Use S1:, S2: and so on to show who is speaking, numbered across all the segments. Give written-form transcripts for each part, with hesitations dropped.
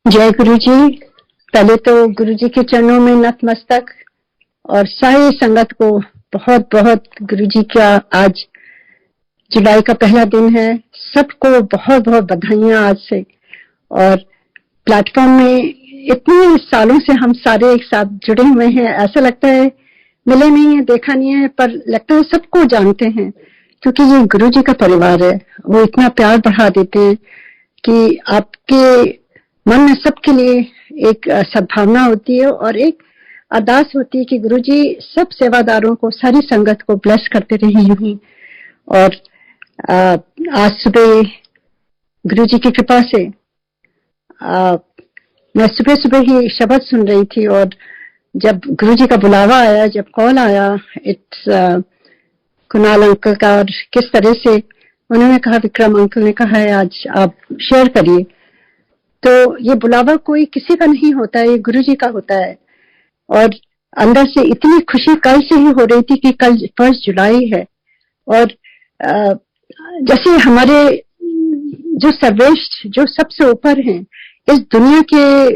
S1: जय गुरु जी। पहले तो गुरु जी के चरणों में नतमस्तक और सारी संगत को बहुत बहुत गुरु जी का आज जुलाई का पहला दिन है। सबको बहुत बहुत बधाइयां आज से। और प्लेटफॉर्म में इतने सालों से हम सारे एक साथ जुड़े हुए हैं, ऐसा लगता है मिले नहीं है, देखा नहीं है, पर लगता है सबको जानते हैं क्योंकि ये गुरु जी का परिवार है। वो इतना प्यार बढ़ा देते हैं कि आपके मन में सबके लिए एक सद्भावना होती है और एक अरदास होती है कि गुरुजी सब सेवादारों को, सारी संगत को ब्लेस करते रहे यूं ही। और आज सुबह गुरुजी की कृपा से मैं सुबह सुबह ही शब्द सुन रही थी और जब गुरुजी का बुलावा आया, जब कॉल आया इट्स कुणाल अंकल का, और किस तरह से उन्होंने कहा, विक्रम अंकल ने कहा है आज आप शेयर करिए। तो ये बुलावा कोई किसी का नहीं होता है, ये गुरुजी का होता है। और अंदर से इतनी खुशी कल से ही हो रही थी कि कल 1 जुलाई है और जैसे हमारे जो सर्वश्रेष्ठ, जो सबसे ऊपर हैं, इस दुनिया के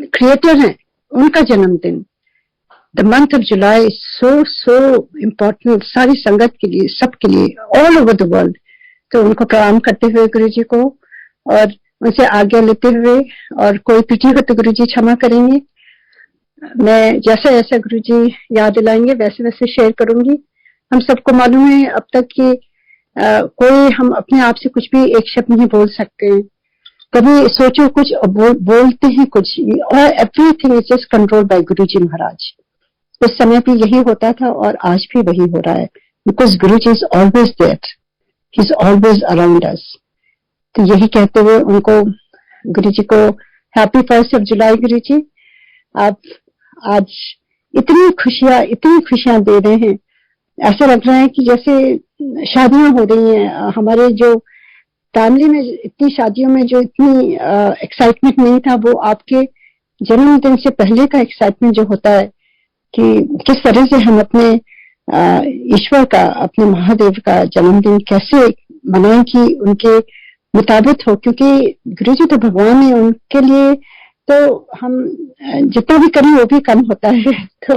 S1: क्रिएटर हैं, उनका जन्मदिन। The month of July so important सारी संगत के लिए, सबके लिए, ऑल ओवर द वर्ल्ड। तो उनको प्रणाम करते हुए गुरुजी को और उनसे आज्ञा लेते हुए, और कोई त्रुटि हो तो गुरुजी क्षमा करेंगे। मैं जैसा जैसा गुरुजी याद दिलाएंगे वैसे वैसे शेयर करूंगी। हम सबको मालूम है अब तक कि कोई हम अपने आप से कुछ भी एक शब्द नहीं बोल सकते हैं। कभी सोचो कुछ बोलते हैं कुछ, और everything is just control by Guruji Maharaj. उस समय भी यही होता था और आज भी वही हो रहा है, because Guruji is always there, he is always around us. तो यही कहते हुए उनको, गुरुजी को हैप्पी 1 जुलाई गुरुजी। आप आज इतनी खुशियां दे रहे हैं, ऐसा लग रहा है कि जैसे शादियां हो रही हैं। हमारे जो फैमिली में इतनी शादियों में जो इतनी एक्साइटमेंट नहीं था, वो आपके जन्मदिन से पहले का एक्साइटमेंट जो होता है कि किस तरह से हम अपने ईश्वर का, अपने महादेव का जन्मदिन कैसे मनाएं कि उनके मुताबिक हो, क्योंकि गुरुजी तो भगवान है, उनके लिए तो हम जितना भी करें वो भी कम होता है। तो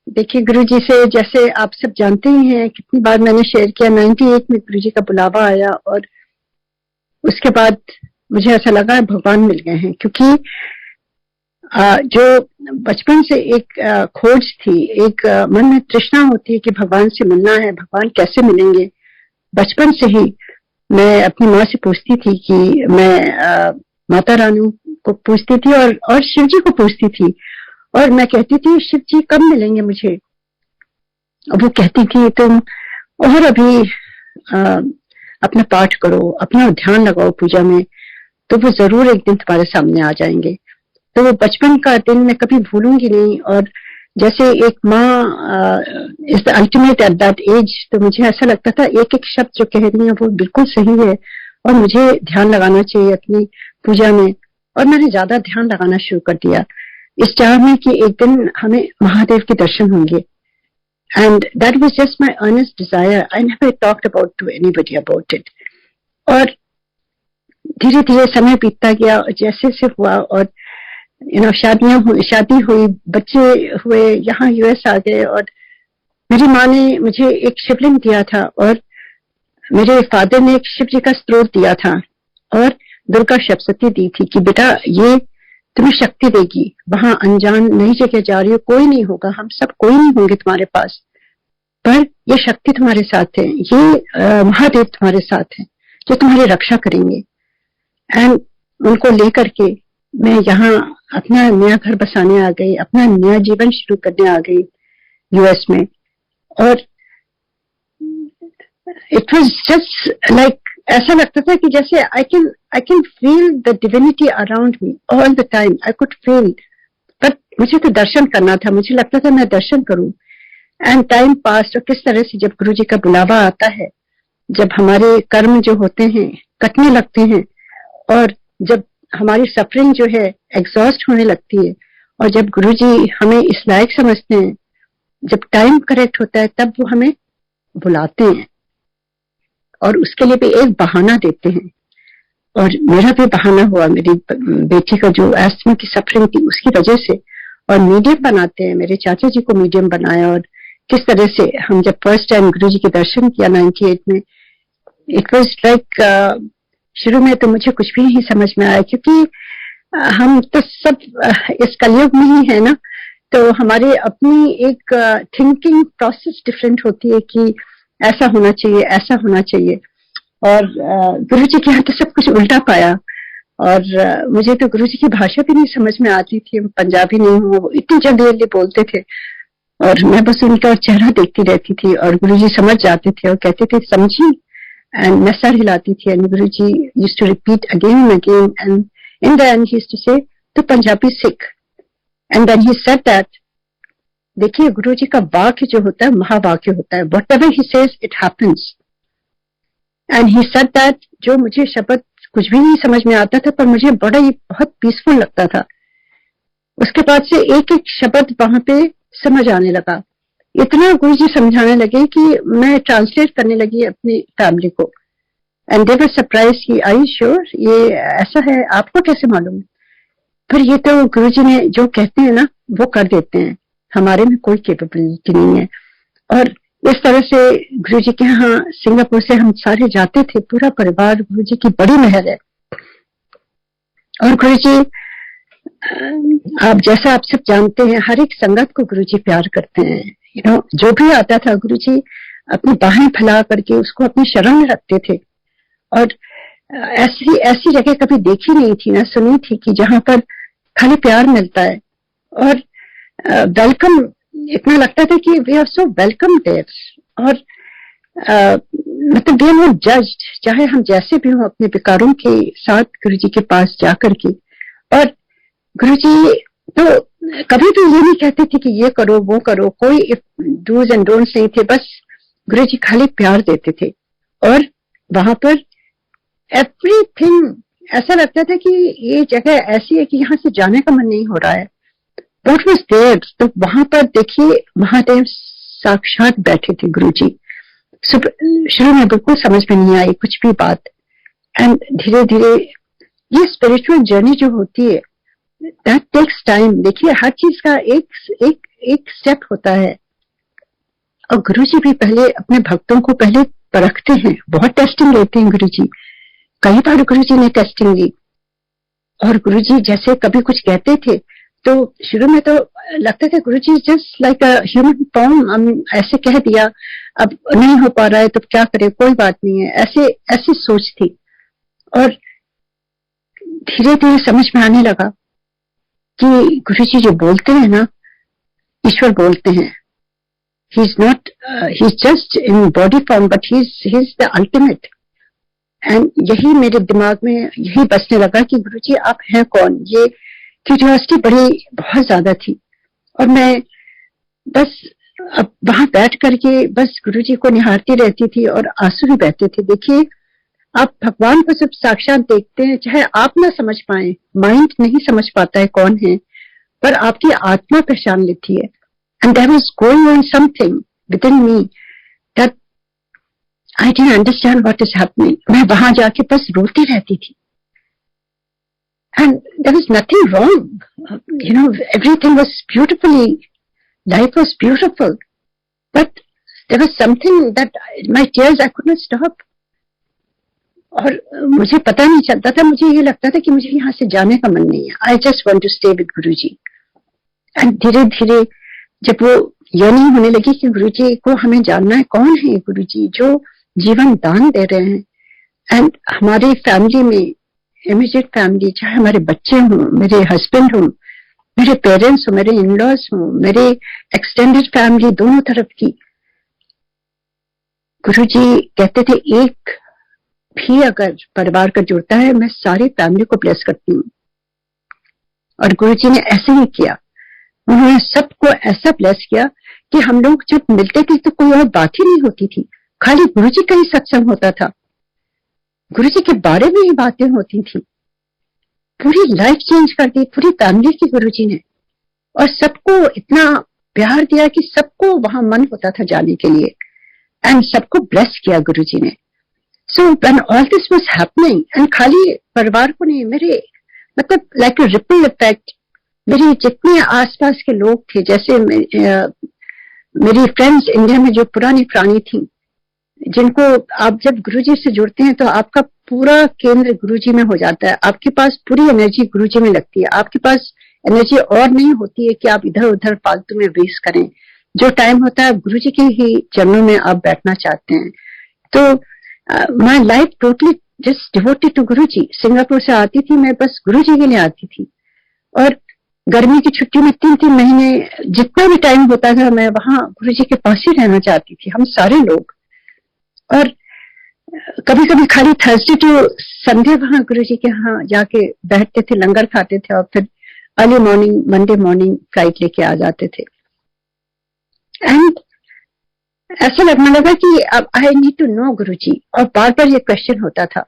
S1: देखिए गुरुजी से, जैसे आप सब जानते ही हैं, कितनी बार मैंने शेयर किया, 98 में गुरुजी का बुलावा आया और उसके बाद मुझे ऐसा लगा भगवान मिल गए हैं। क्योंकि जो बचपन से एक खोज थी, एक मन में तृष्णा होती है कि भगवान से मिलना है, भगवान कैसे मिलेंगे। बचपन से ही मैं अपनी माँ से पूछती थी कि मैं माता रानी को पूछती थी और शिव जी को पूछती थी, और मैं कहती थी शिव जी कब मिलेंगे मुझे। और वो कहती थी तुम और अभी अपना पाठ करो, अपना ध्यान लगाओ पूजा में, तो वो जरूर एक दिन तुम्हारे सामने आ जाएंगे। तो वो बचपन का दिन मैं कभी भूलूंगी नहीं। और जैसे एक माँ is the ultimate at that age, तो मुझे ऐसा लगता था एक एक शब्द जो कह रही है वो बिल्कुल सही है और मुझे ध्यान लगाना चाहिए अपनी पूजा में। और मैंने ज्यादा ध्यान लगाना शुरू कर दिया इस चाह में कि एक दिन हमें महादेव के दर्शन होंगे। And that was just my earnest desire. I never talked about to anybody about it. और धीरे धीरे समय बीतता गया, जैसे से हुआ, और शादी हुई, बच्चे हुए, यहाँ यूएस आ गए, और मेरी माँ ने मुझे एक शिवलिंग दिया था और मेरे फादर ने एक शिव जी का स्त्रोत दिया था और दुर्गा सप्तशती दी थी कि बेटा ये तुम्हें शक्ति देगी। वहां अनजान नई जगह जा रही हो, कोई नहीं होगा, हम सब कोई नहीं होंगे तुम्हारे पास, पर ये शक्ति तुम्हारे साथ है, ये महादेव तुम्हारे साथ है जो तुम्हारी रक्षा करेंगे। एंड उनको लेकर के मैं यहाँ अपना नया घर बसाने आ गई, अपना नया जीवन शुरू करने आ गई यूएस में। और इट वाज जस्ट लाइक, ऐसा लगता था कि जैसे I can feel the divinity around me all the time. I could feel, but मुझे तो दर्शन करना था, मुझे लगता था मैं दर्शन करूं। And time pass. और किस तरह से जब गुरुजी का बुलावा आता है, जब हमारे कर्म जो होते हैं कटने लगते हैं, और जब हमारी सफरिंग जो है एग्जॉस्ट होने लगती है, और जब गुरुजी हमें इस लायक समझते हैं, जब टाइम करेक्ट होता है, तब वो हमें बुलाते हैं और उसके लिए भी एक बहाना देते हैं। और मेरा भी बहाना हुआ, मेरी बेटी का जो एस्थमा की सफरिंग थी उसकी वजह से। और मीडियम बनाते हैं, मेरे चाचा जी को मीडियम बनाया। और किस तरह से हम जब फर्स्ट टाइम गुरु जी के दर्शन किया 98 में, इट वॉज लाइक, शुरू में तो मुझे कुछ भी नहीं समझ में आया, क्योंकि हम तो सब इस कलयुग में ही है ना, तो हमारी अपनी एक थिंकिंग प्रोसेस डिफरेंट होती है कि ऐसा होना चाहिए, ऐसा होना चाहिए। और गुरु जी के यहाँ तो सब कुछ उल्टा पाया। और मुझे तो गुरु जी की भाषा भी नहीं समझ में आती थी, पंजाबी नहीं हूँ, वो इतनी जल्दी बोलते थे और मैं बस उनका चेहरा देखती रहती थी। और गुरु जी समझ जाते थे और कहते थे समझी, एंड मैं सर हिलाती थी। And Guru ji used to repeat again and again, and in the end he used to say तो Punjabi Sikh. And then he said that, देखिए गुरु जी का वाक्य जो होता है महावाक्य होता है, what ever he says it happens. And he said that, जो मुझे शब्द कुछ भी नहीं समझ में आता था पर मुझे बड़ा ही बहुत पीसफुल लगता था। उसके बाद से एक एक शब्द वहां पे समझ आने लगा। इतना गुरु जी समझाने लगे कि मैं ट्रांसलेट करने लगी अपनी फैमिली को। एंड दे वर सरप्राइज कि आई यू श्योर, ये ऐसा है, आपको कैसे मालूम? फिर ये तो गुरु जी ने जो कहते हैं ना वो कर देते हैं, हमारे में कोई कैपेबिलिटी नहीं है। और इस तरह से गुरु जी के यहाँ सिंगापुर से हम सारे जाते थे, पूरा परिवार, गुरु जी की बड़ी मेहर है। और गुरु जी, आप जैसा आप सब जानते हैं, हर एक संगत को गुरु जी प्यार करते हैं। यू नो, जो भी आता था गुरु जी अपनी बाहें फैला करके उसको अपनी शरण में रखते थे। और ऐसी ऐसी जगह कभी देखी नहीं थी ना सुनी थी कि जहां पर खाली प्यार मिलता है और वेलकम। इतना लगता था कि we are so welcome there. और मतलब वी आर नॉट जज्ड, चाहे हम जैसे भी हों, अपने विकारों के साथ गुरु जी के पास जाकर के। और गुरु जी तो कभी भी ये नहीं कहते थे कि ये करो वो करो, कोई डूज एंड डोंट्स नहीं थे, बस गुरु जी खाली प्यार देते थे। और वहां पर एवरीथिंग ऐसा लगता था कि ये जगह ऐसी है कि यहाँ से जाने का मन नहीं हो रहा है। व्हाट वाज देयर, तो वहां पर देखिए महादेव साक्षात बैठे थे गुरु जी। शुरू में बिल्कुल समझ में नहीं आई कुछ भी बात, एंड धीरे धीरे ये स्पिरिचुअल जर्नी जो होती है दैट टेक्स टाइम। देखिए हर चीज का एक स्टेप होता है। और गुरु जी भी पहले अपने भक्तों को पहले परखते हैं, बहुत टेस्टिंग लेते हैं गुरु जी। कई बार गुरु जी ने टेस्टिंग ली। और गुरु जी जैसे कभी कुछ कहते थे तो शुरू में तो लगता था Guru ji just like a human form, हम ऐसे कह दिया, अब नहीं हो पा रहा है तो क्या करें, कोई बात नहीं है, ऐसे ऐसी सोच थी। और धीरे धीरे समझ में आने लगा कि गुरु जी जो बोलते हैं ना, ईश्वर बोलते हैं। He is not, he is just in body form, but he is the ultimate. And यही मेरे दिमाग में यही बसने लगा कि गुरु जी आप हैं कौन। ये क्यूरियोसिटी बड़ी बहुत ज्यादा थी। और मैं बस अब वहां बैठ करके बस गुरु जी को निहारती रहती थी और आंसू भी बहते थे। देखिए आप भगवान को जब साक्षात देखते हैं, चाहे आप ना समझ पाए, माइंड नहीं समझ पाता है कौन है, पर आपकी आत्मा पहचान लेती है। And there was going on something within me that I didn't understand what is happening. मैं वहां जाके बस रोती रहती थी। And there was nothing wrong. You know, everything was beautifully, life was beautiful. But there was something that my tears, I could not stop. और मुझे पता नहीं चलता था, मुझे ये लगता था कि मुझे यहाँ से जाने का मन नहीं है। I just want to stay with Guruji. And धीरे धीरे जब वो yearning होने लगी कि गुरुजी को हमें जानना है, कौन है गुरुजी जो जीवन दान दे रहे हैं। एंड हमारी फैमिली में, इमीडिएट फैमिली, चाहे हमारे बच्चे हों, मेरे हस्बैंड हों, मेरे पेरेंट्स हों, मेरे इन-लॉज हों, मेरे एक्सटेंडेड फैमिली दोनों तरफ की, गुरुजी कहते थे एक भी अगर परिवार का जुड़ता है मैं सारी फैमिली को ब्लेस करती हूँ। और गुरुजी ने ऐसे ही किया। उन्होंने सबको ऐसा ब्लेस किया कि हम लोग जब मिलते थे तो कोई और बात ही नहीं होती थी, खाली गुरुजी का ही सत्संग होता था, गुरुजी के बारे में ही बातें होती थी। पूरी लाइफ चेंज कर दी पूरी फैमिली की गुरुजी ने। और सबको इतना प्यार दिया कि सबको वहां मन होता था जाने के लिए। एंड सबको ब्लेस किया गुरुजी ने। So when all this was happening, and खाली परिवार को नहीं, मेरे मतलब like a ripple effect, मेरे जितने आसपास के लोग थे, जैसे मेरी फ्रेंड्स इंडिया में जो पुरानी थी, जिनको आप जब गुरुजी से जुड़ते हैं तो आपका पूरा केंद्र गुरुजी में हो जाता है, आपके पास पूरी एनर्जी गुरुजी में लगती है, आपके पास एनर्जी और नहीं होती है कि आप इधर उधर फालतू में वेस्ट करें। जो टाइम होता है गुरुजी के ही चरणों में आप बैठना चाहते हैं। तो my life totally just devoted to Guruji. Singapore से आती थी मैं बस गुरुजी के लिए आती थी, और गर्मी की छुट्टी में 3-3 महीने जितना भी टाइम होता था मैं वहां गुरुजी के पास ही रहना चाहती थी, हम सारे लोग। और कभी कभी खाली थर्सडे टू संडे वहां गुरुजी के यहाँ जाके बैठते थे, लंगर खाते थे, और फिर early morning Monday morning flight लेके आ जाते थे। एंड ऐसा लगने लगा कि अब आई नीड टू नो गुरुजी, और बार बार ये क्वेश्चन होता था।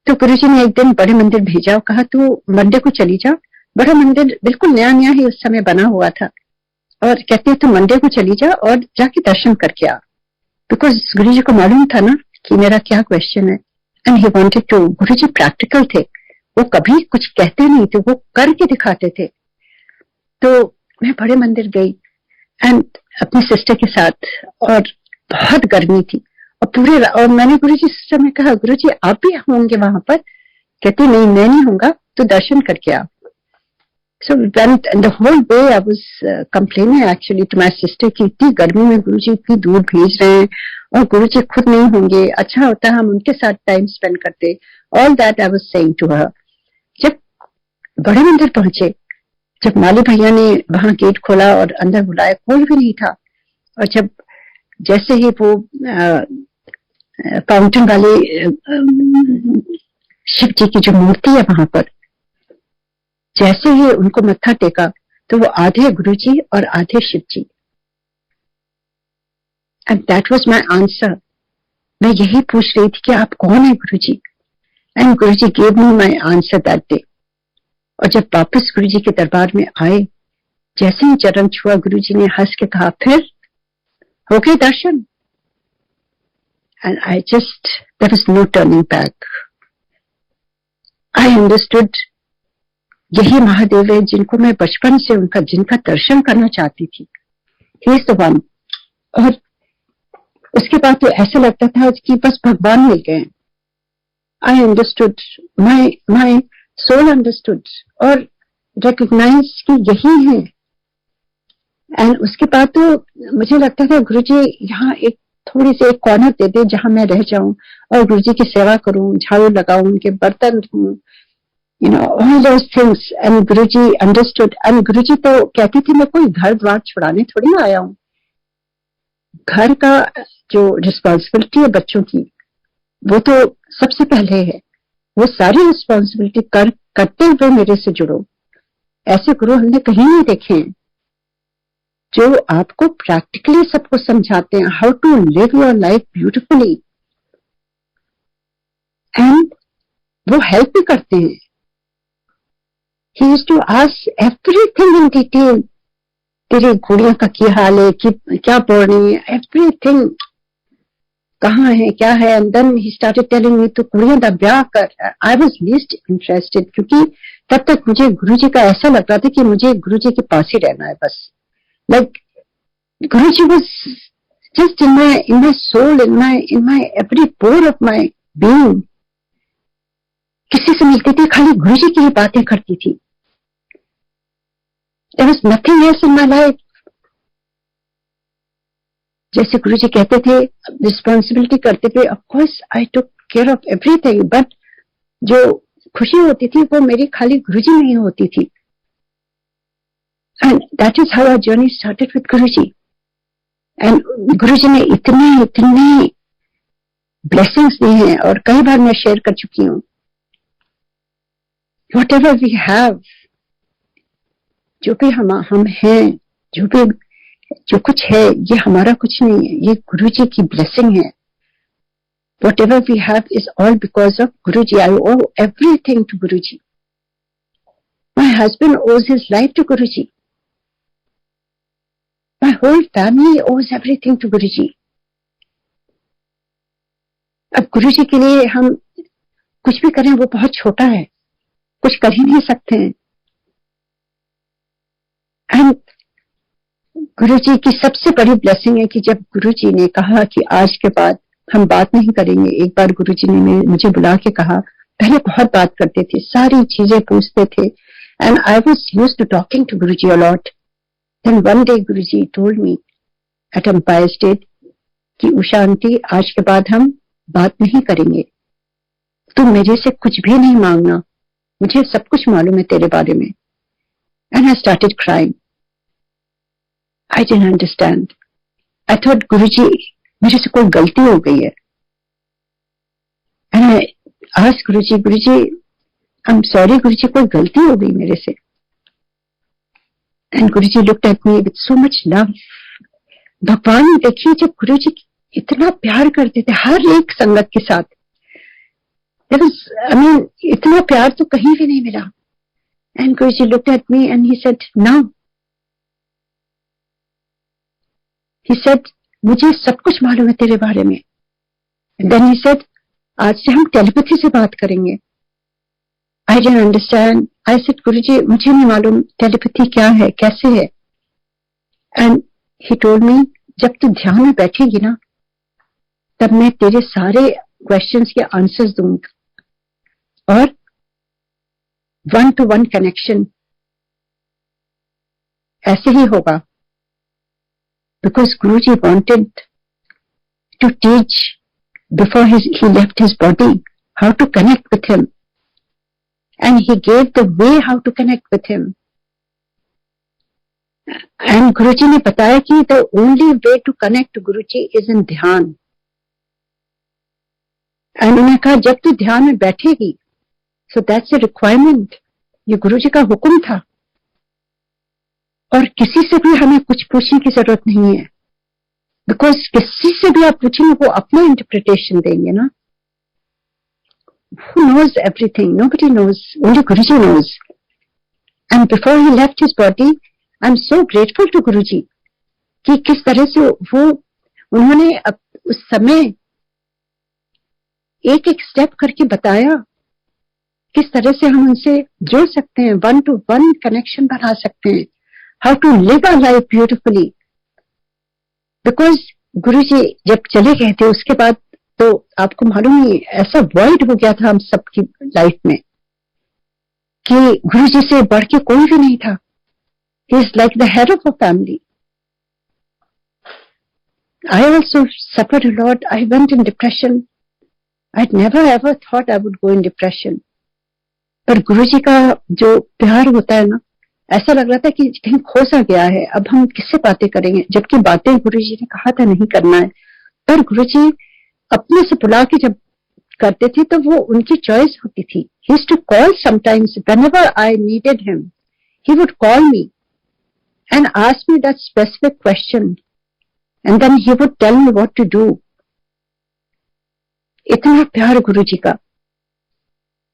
S1: तो गुरुजी ने एक दिन बड़े मंदिर भेजा और कहा तू मंडे को चली जा। बड़ा मंदिर बिल्कुल नया नया ही उस समय बना हुआ था, और कहते तू मंडे को चली जा और जाके दर्शन करके आ, बिकॉज गुरुजी को मालूम था ना कि मेरा क्या क्वेश्चन है। And he wanted to, Guruji practical थे, वो कभी कुछ कहते नहीं थे, वो करके दिखाते थे। तो मैं बड़े मंदिर गई एंड अपनी सिस्टर के साथ, और बहुत गर्मी थी, और मैंने गुरुजी से मैं कहा गुरुजी आप भी होंगे वहां पर? कहते नहीं मैं नहीं होऊंगा, तो दर्शन करके आ। So when the whole way I was complaining actually to my sister कि इतनी गर्मी में गुरुजी इतनी दूर भेज रहे हैं और गुरुजी खुद नहीं होंगे, अच्छा होता है हम उनके साथ टाइम स्पेंड करते। All that I was saying to her। जब बड़े मंदिर पहुंचे, जब माली भैया ने वहां गेट खोला और अंदर बुलाया, कोई भी नहीं था। और जब जैसे ही वो फाउंटेन वाले शिव जी की जो मूर्ति है वहां पर, जैसे ही उनको मत्था टेका तो वो आधे गुरुजी और आधे Shiv ji. And that was my answer. मैं यही पूछ रही थी कि आप कौन है Guruji? And Guruji gave me my answer that day. और जब वापस गुरुजी के दरबार में आए, जैसे ही चरण छुआ, गुरुजी ने हंस के कहा फिर हो गए दर्शन। And I just, there was no turning back. I understood यही महादेव है जिनको मैं बचपन से जिनका दर्शन करना चाहती थी। He is the one. और उसके बाद तो ऐसा लगता था कि बस भगवान मिल गए। I understood, my soul understood और रिकॉग्नाइज कि यही है। एंड उसके बाद तो मुझे लगता था गुरुजी यहाँ एक थोड़ी सी एक कॉर्नर दे दे जहां मैं रह जाऊं और गुरुजी की सेवा करूं, झाड़ू लगाऊं, उनके बर्तन धोऊं, you know, all those things। and Guruji understood। and Guruji तो कहती थी मैं कोई घर द्वार छुड़ाने थोड़ी ना आया हूँ। घर का जो रिस्पॉन्सिबिलिटी है बच्चों की, वो तो सबसे पहले है। वो सारी रिस्पॉन्सिबिलिटी करते हुए मेरे से जुड़ो। ऐसे गुरु हमने कहीं नहीं देखे हैं जो आपको प्रैक्टिकली सबको समझाते हैं how to live your life beautifully, and वो हेल्प भी करते हैं। He used to ask everything in detail। तेरी गुड़िया का क्या हाल है, क्या पढ़ रही है, एवरीथिंग, कहाँ है, क्या है। And then he started telling me तो कुड़िया दा ब्याह कर। आई वाज लीस्ट इंटरेस्टेड, क्योंकि तब तक मुझे गुरुजी का ऐसा लग रहा था कि मुझे गुरुजी के पास ही रहना है बस। Like Guruji was just in my soul, in my every pore of my being. किसी से मिलती थी खाली गुरुजी की ही बातें करती थी। There was nothing else in my life। जैसे गुरुजी कहते थे, रिस्पॉन्सिबिलिटी करते थे, of course I took care of everything, but जो खुशी होती थी वो मेरी खाली गुरुजी में ही होती थी। And that is how our journey started with Guruji. And Guruji ने इतने ब्लेसिंग्स दिए हैं, और कई बार मैं शेयर कर चुकी हूँ। Whatever we have, जो भी हम हैं, जो कुछ है, ये हमारा कुछ नहीं है, ये गुरुजी की ब्लेसिंग है। Whatever we have is all because of Guruji। I owe everything to Guruji। My husband owes his life to Guruji। My whole family owes everything to Guruji। अब गुरुजी के लिए हम कुछ भी करें वो बहुत छोटा है, कुछ कर ही नहीं सकते हैं। एंड गुरुजी की सबसे बड़ी ब्लेसिंग है कि जब गुरुजी ने कहा कि आज के बाद हम बात नहीं करेंगे, एक बार गुरुजी ने मुझे बुला के कहा, पहले बहुत बात करते थे, सारी चीजें पूछते थे, and I was used to talking to Guruji a lot. Then one day Guruji told me at Empire State कि उषा आंटी, आज के बाद हम बात नहीं करेंगे, तुम मेरे से कुछ भी नहीं मांगना, मुझे सब कुछ मालूम है तेरे बारे में। And I started crying. I didn't understand. I thought Guruji मेरे से कोई गलती हो गई है। And I asked Guruji, Guruji I am sorry Guruji, कोई गलती हो गई मेरे से। And Guruji looked at me with so much love. भगवान देखिए, जब गुरुजी इतना प्यार करते थे हर एक संगत के साथ, आई मीन इतना प्यार तो कहीं भी नहीं मिला। And Guruji looked at me and he said now, he said मुझे सब कुछ मालूम है तेरे बारे में। देन ही सेड आज से हम टेलीपैथी से बात करेंगे। I didn't understand. I said Guruji मुझे नहीं मालूम टेलीपैथी क्या है, कैसे है। एंड ही टोल्ड मी जब तू ध्यान में बैठेगी ना, तब मैं तेरे सारे क्वेश्चंस के आंसर्स दूंगा और 1-to-1 कनेक्शन ऐसे ही होगा। Because Guruji wanted to teach before he left his body how to connect with him, and he gave the way how to connect with him. And Guruji ने बताया कि the only way to connect to Guruji is in ध्यान। And उन्होंने कहा जब तू ध्यान में बैठेगी, so that's a requirement, ये गुरुजी का हुक्म था। और किसी से भी हमें कुछ पूछने की जरूरत नहीं है, बिकॉज किसी से भी आप पूछेंगे वो अपना इंटरप्रिटेशन देंगे ना। Who knows everything? Nobody knows. Only Guruji knows. And before he left his body, I'm so grateful to Guruji कि किस तरह से वो उन्होंने उस समय एक एक स्टेप करके बताया किस तरह से हम उनसे जुड़ सकते हैं, 1-to-1 कनेक्शन बना सकते हैं, how to live our life beautifully. Because गुरुजी जब चले गए थे उसके बाद तो आपको मालूम ही ऐसा वॉइड हो गया था हम सबकी लाइफ में कि गुरुजी से बढ़ के कोई भी नहीं था। He is like the head of a family. I also suffered a lot. I went in depression. I'd never ever thought I would go in depression. पर गुरुजी का जो प्यार होता है ना, ऐसा लग रहा था कि कहीं खो सा गया है, अब हम किससे बातें करेंगे, जबकि बातें गुरुजी ने कहा था नहीं करना है। पर गुरुजी अपने से बुला के जब करते थे तो वो उनकी चॉइस होती थी। He used to call sometimes whenever I needed him. He would call me and ask me that specific question, and then he would tell me what to do. इतना प्यार गुरुजी का।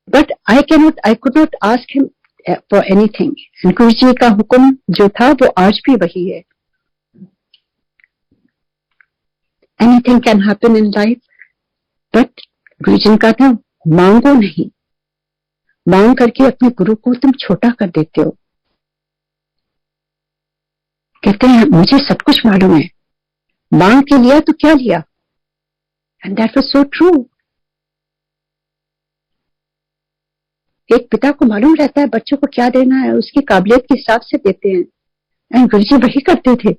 S1: But I could not ask him for anything. And गुरुजी का हुक्म जो था वो आज भी वही है। Anything can happen in life, but गुरुजी का था मांगो नहीं, मांग करके अपने गुरु को तुम छोटा कर देते हो। कहते हैं मुझे सब कुछ मालूम है, मांग के लिया तो क्या लिया। And that was so true. एक पिता को मालूम रहता है बच्चों को क्या देना है, उसकी काबिलियत के हिसाब से देते हैं। एंड गुरुजी वही करते थे।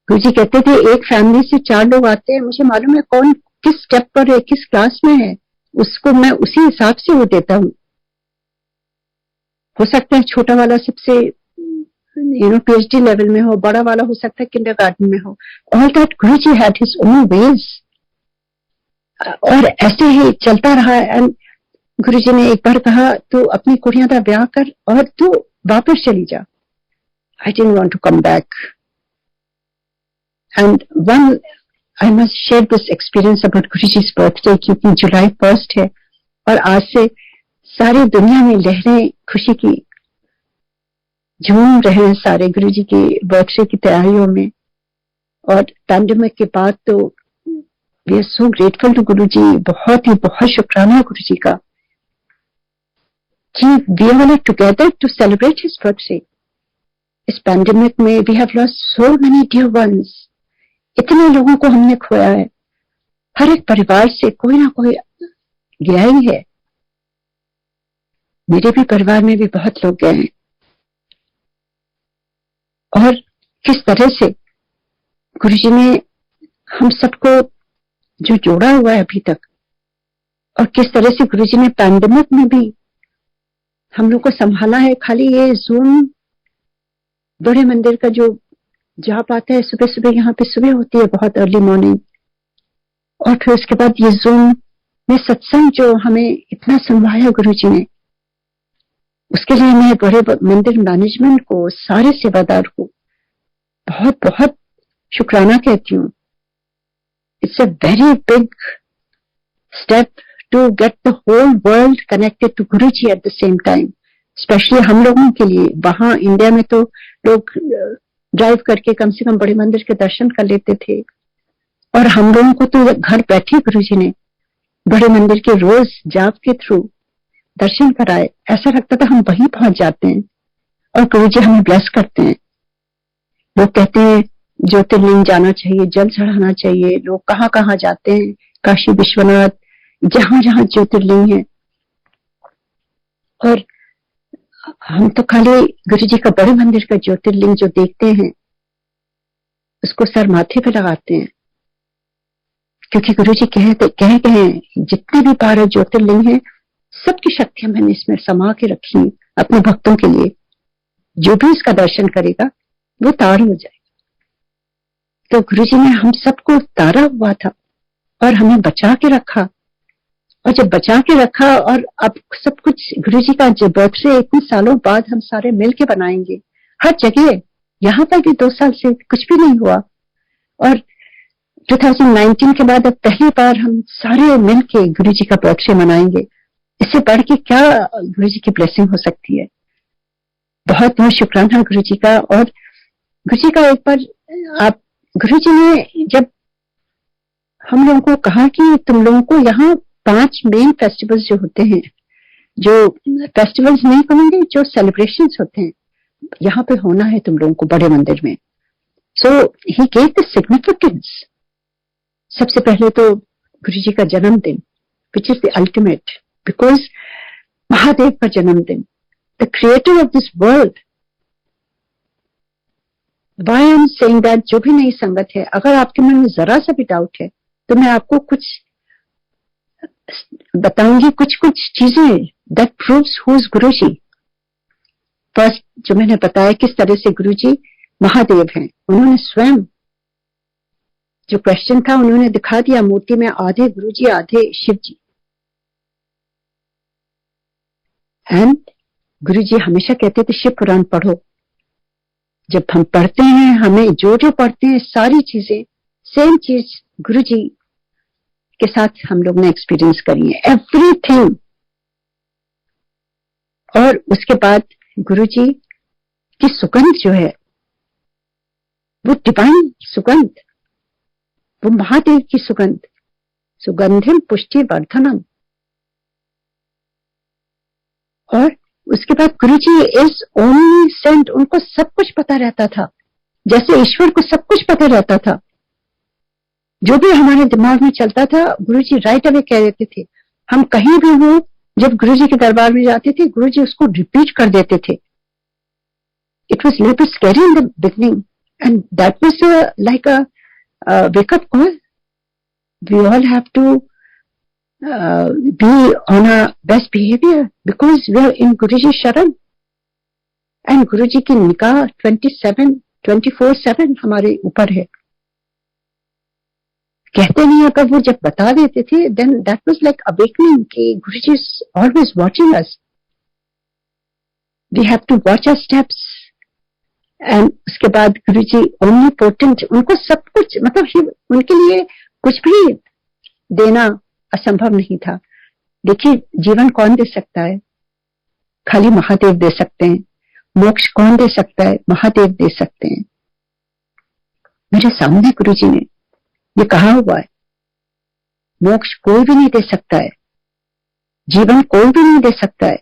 S1: गुरुजी कहते थे एक फैमिली से 4 लोग आते हैं, मुझे मालूम है कौन किस स्टेप पर है, किस क्लास में है, उसको मैं उसी हिसाब से वो देता हूँ। हो सकता है छोटा वाला सबसे PhD लेवल में हो, बड़ा वाला हो सकता है किंडरगार्टन में हो। All that Guruji had his own ways. और ऐसे ही चलता रहा। एंड गुरुजी ने एक बार कहा तू अपनी कुड़ियां का ब्याह कर और तू वापस चली जा। I didn't want to come back. And one I must share this experience about Guruji's birthday, क्योंकि जुलाई 1 है और आज से सारी दुनिया में लहरें खुशी की झूम रहे हैं सारे गुरुजी की बर्थडे की तैयारियों में। और पैंडेमिक के बाद तो we are so grateful to Guru ji, बहुत शुक्राना गुरु जी का कि we are together to celebrate his birthday. इस पैंडेमिक में we have lost so many dear ones, इतने लोगों को हमने खोया है। हर एक परिवार से कोई ना कोई गया ही है। मेरे भी परिवार में भी बहुत लोग गए हैं। और किस तरह से गुरुजी ने हम सबको जो जोड़ा हुआ है अभी तक, और किस तरह से गुरुजी ने पैंडेमिक में भी हम लोग को संभाला है। खाली ये जूम बड़े मंदिर का जो जाप आता है सुबह सुबह, यहाँ पे सुबह होती है बहुत अर्ली मॉर्निंग, और फिर उसके बाद ये जूम में सत्संग जो हमें इतना सुनवाया गुरुजी ने, उसके लिए मैं बड़े मंदिर मैनेजमेंट को, सारे सेवादार को बहुत बहुत शुक्राना कहती हूँ। It's a very big step to get the whole world connected to Guruji at the same time, especially हम लोगों के लिए। वहां इंडिया में तो लोग ड्राइव करके कम से कम बड़े मंदिर के दर्शन कर लेते थे, और हम लोगों को तो घर बैठे गुरुजी ने बड़े मंदिर के रोज जाप के थ्रू दर्शन कराए। ऐसा लगता था हम वहीं पहुंच जाते हैं और गुरुजी हमें ब्लेस करते हैं। लोग कहते हैं ज्योतिर्लिंग जाना चाहिए, जल चढ़ाना चाहिए। लोग कहाँ कहाँ जाते हैं, काशी विश्वनाथ, जहां जहां ज्योतिर्लिंग है। और हम तो खाली गुरुजी का बड़े मंदिर का ज्योतिर्लिंग जो देखते हैं उसको सर माथे पे लगाते हैं, क्योंकि गुरुजी कहते हैं जितने भी 12 ज्योतिर्लिंग हैं सबकी शक्तियां मैंने इसमें समा के रखी अपने भक्तों के लिए। जो भी इसका दर्शन करेगा वो तार हो जाएगा। तो गुरुजी ने हम सबको तारा हुआ था और हमें बचा के रखा, और जब बचा के रखा और अब सब कुछ गुरुजी का जब बर्थडे इतने सालों बाद हम सारे मिल के बनाएंगे हर जगह। यहाँ पर भी 2 साल से कुछ भी नहीं हुआ, और 2019 के बाद अब पहली बार हम सारे मिल के गुरुजी का बर्थडे मनाएंगे। इससे बढ़ के क्या गुरुजी की ब्लेसिंग हो सकती है। बहुत बहुत शुक्राना गुरुजी का। और गुरुजी का एक बार आप गुरुजी ने जब हम लोगों को कहा कि तुम लोगों को यहाँ 5 मेन फेस्टिवल्स जो होते हैं, जो फेस्टिवल्स नहीं कहूंगे, जो सेलिब्रेशंस होते हैं यहाँ पे होना है तुम लोगों को बड़े मंदिर में। सो ही गेव द सिग्निफिकेंस। सबसे पहले तो गुरुजी का जन्मदिन, which is the ultimate, because Mahadev का जन्मदिन, the creator of this world. Why I'm saying that, जो भी नई संगत है, अगर आपके मन में जरा सा भी डाउट है तो मैं आपको कुछ बताऊंगी, कुछ चीजें that proves who is Guruji. First जो मैंने बताया किस तरह से गुरुजी महादेव हैं। उन्होंने स्वयं, जो क्वेश्चन था उन्होंने दिखा दिया मूर्ति में, आधे गुरुजी आधे शिव जी। एंड गुरुजी हमेशा कहते थे शिव पुराण पढ़ो। जब हम पढ़ते हैं, हमें जो पढ़ते हैं सारी चीजें सेम चीज गुरुजी के साथ हम लोग ने एक्सपीरियंस करी है, एवरीथिंग। और उसके बाद गुरुजी की सुगंध जो है वो डिवाइन सुगंध, वो महादेव की सुगंध, सुगंधिम पुष्टि वर्धनम। और उसके बाद गुरुजी इज ओमनीसेंट, उनको सब कुछ पता रहता था, जैसे ईश्वर को सब कुछ पता रहता था। जो भी हमारे दिमाग में चलता था गुरुजी राइट अवे कह देते थे। हम कहीं भी हो, जब गुरुजी के दरबार में जाते थे गुरुजी उसको रिपीट कर देते थे। It was little scary in the beginning and that was like a wakeup call. We all have to be on our best behavior because we are in Guruji Sharan, and Guruji की निगाह 24/7 हमारे ऊपर है। कहते नहीं है, पर वो जब बता देते थे then that was like awakening कि Guruji is always watching us. We have to watch our steps. And उसके बाद गुरुजी omnipotent, उनको सब कुछ, मतलब उनके लिए कुछ भी देना असंभव नहीं था। देखिए जीवन कौन दे सकता है? खाली महादेव दे सकते हैं। मोक्ष कौन दे सकता है? महादेव दे सकते हैं। मेरे सामने गुरुजी ने ये कहा हुआ है मोक्ष कोई भी नहीं दे सकता है, जीवन कोई भी नहीं दे सकता है।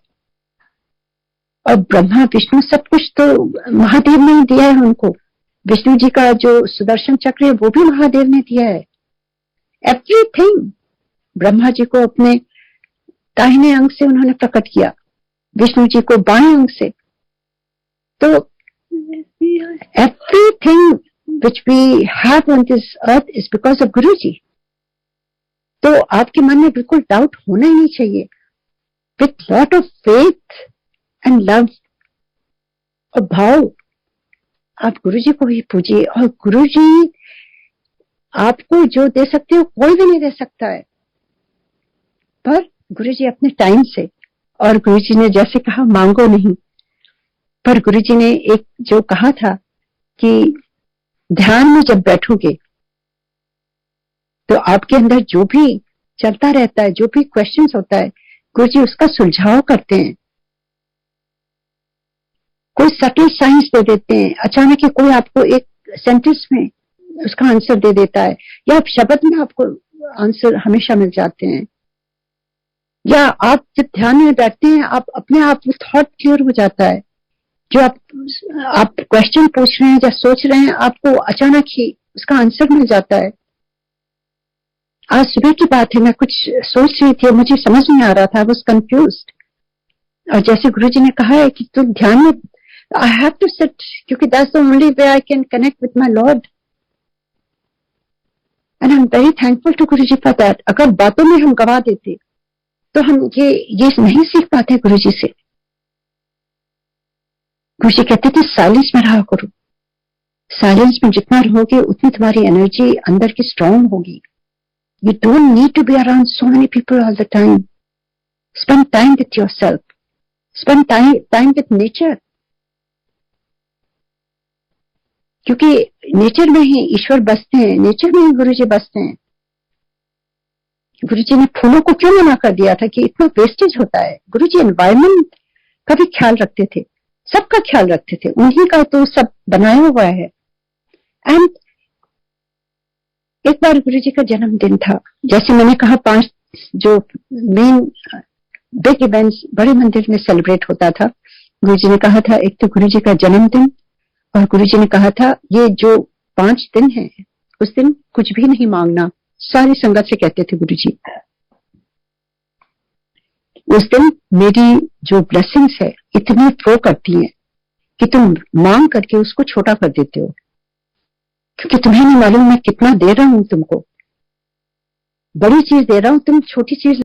S1: और ब्रह्मा विष्णु सब कुछ तो महादेव ने ही दिया है उनको। विष्णु जी का जो सुदर्शन चक्र है वो भी महादेव ने दिया है। एवरीथिंग ब्रह्मा जी को अपने दाहिने अंग से उन्होंने प्रकट किया, विष्णु जी को बाएं अंग से। तो everything which we have on this earth is because of गुरु जी। तो आपके मन में बिल्कुल डाउट होना ही नहीं चाहिए। With lot of faith and love और भाव आप गुरु जी को ही पूजिए, और गुरु जी आपको जो दे सकते हो कोई भी नहीं दे सकता है, पर गुरु जी अपने टाइम से। और गुरु जी ने जैसे कहा मांगो नहीं, पर गुरु जी ने एक जो कहा था कि ध्यान में जब बैठोगे तो आपके अंदर जो भी चलता रहता है, जो भी क्वेश्चंस होता है, गुरु जी उसका सुलझाव करते हैं। कोई सटल साइंस दे देते हैं, अचानक ही कोई आपको एक सेंटेंस में उसका आंसर दे देता है, या शब्द में आपको आंसर हमेशा मिल जाते हैं। या आप जब ध्यान में बैठते हैं, आप अपने आप थॉट क्लियर हो जाता है। जो आप क्वेश्चन पूछ रहे हैं या सोच रहे हैं, आपको अचानक ही उसका आंसर मिल जाता है। आज सुबह की बात है, मैं कुछ सोच रही थी, मुझे समझ नहीं आ रहा था, आई वाज कंफ्यूज्ड। और जैसे गुरुजी ने कहा है कि तुम ध्यान में, आई हैव टू सिट, क्योंकि that's the only way I can connect with my lord. And I am very thankful to Guruji for that. अगर बातों में हम गवा देते तो हम ये नहीं सीख पाते गुरुजी से। गुरुजी कहते थे साइलेंस में रहा करो, साइलेंस में जितना रहोगे उतनी तुम्हारी एनर्जी अंदर की स्ट्रांग होगी। You don't need to be around so many people all the time. Spend time with yourself. Spend time with nature. क्योंकि नेचर में ही ईश्वर बसते हैं, नेचर में ही गुरुजी बसते हैं। गुरुजी ने फूलों को क्यों मना कर दिया था कि इतना वेस्टेज होता है? गुरुजी एनवायरमेंट का भी ख्याल रखते थे, सबका ख्याल रखते थे, उन्हीं का तो सब बनाया हुआ है। एंड एक बार गुरुजी का जन्मदिन था, जैसे मैंने कहा 5 जो मेन बिग इवेंट्स बड़े मंदिर में सेलिब्रेट होता था। गुरुजी ने कहा था एक तो गुरुजी का जन्मदिन, और गुरुजी ने कहा था ये जो 5 दिन है उस दिन कुछ भी नहीं मांगना। सारी संगत से कहते थे गुरुजी, उस दिन मेरी जो ब्लेसिंग्स है इतनी फ्लो करती हैं कि तुम मांग करके उसको छोटा कर देते हो, क्योंकि तुम्हें नहीं मालूम मैं कितना दे रहा हूं तुमको। बड़ी चीज दे रहा हूं, तुम छोटी चीज